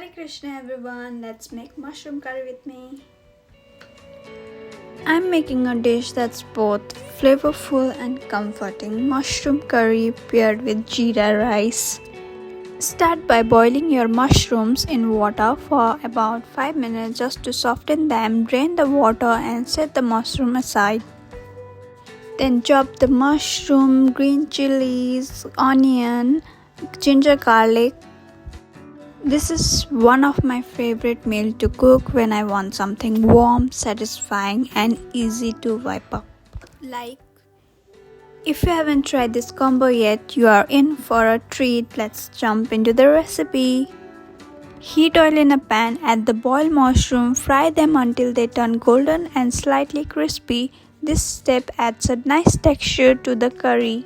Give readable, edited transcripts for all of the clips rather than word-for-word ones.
Hare Krishna everyone, let's make mushroom curry with me. I'm making a dish that's both flavorful and comforting, mushroom curry paired with jeera rice. Start by boiling your mushrooms in water for about 5 minutes just to soften them. Drain the water and set the mushroom aside. Then chop the mushroom, green chilies, onion, ginger garlic. This is one of my favorite meals to cook when I want something warm, satisfying and easy to whip up. If you haven't tried this combo yet, you are in for a treat. Let's jump into the recipe. Heat oil in a pan, add the boiled mushroom, fry them until they turn golden and slightly crispy. This step adds a nice texture to the curry.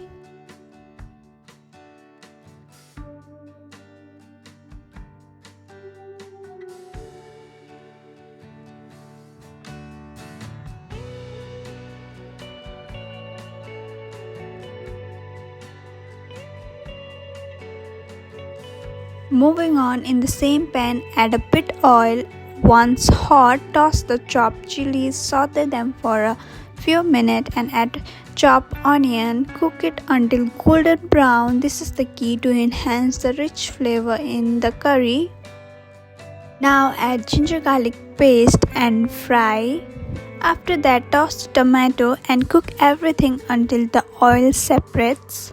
Moving on, in the same pan, add a bit oil. Once hot, toss the chopped chilies, saute them for a few minutes and add chopped onion. Cook it until golden brown. This is the key to enhance the rich flavor in the curry. Now add ginger garlic paste and fry. After that, toss the tomato and cook everything until the oil separates.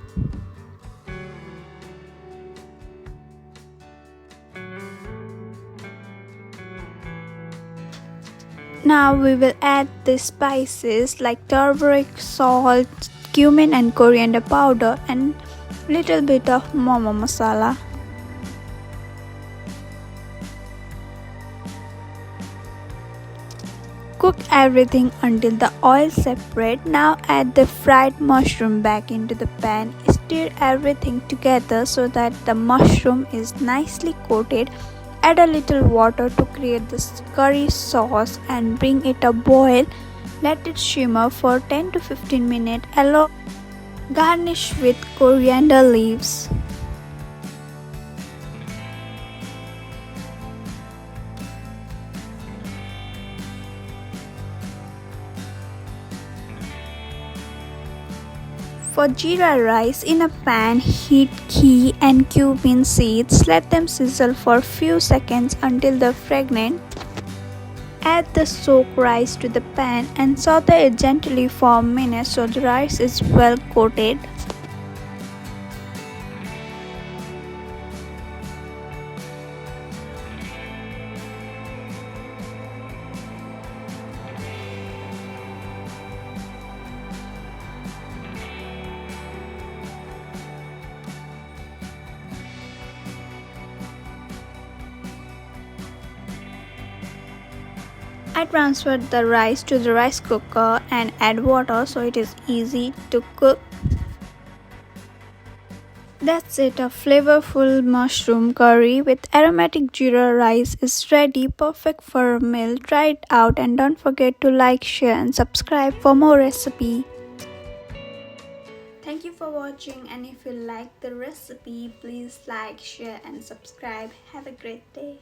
Now we will add the spices like turmeric, salt, cumin and coriander powder and little bit of momo masala. Cook everything until the oil separates. Now add the fried mushroom back into the pan. Stir everything together so that the mushroom is nicely coated. Add a little water to create this curry sauce and bring it a boil. Let it simmer for 10 to 15 minutes. Garnish with coriander leaves. For jeera rice, in a pan, heat ghee and cumin seeds. Let them sizzle for a few seconds until they're fragrant. Add the soaked rice to the pan and saute it gently for a minute so the rice is well coated. I transferred the rice to the rice cooker and add water so it is easy to cook. That's it, a flavorful mushroom curry with aromatic jeera rice is ready, perfect for a meal. Try it out and don't forget to like, share and subscribe for more recipe. Thank you for watching, and if you like the recipe, please like, share and subscribe. Have a great day.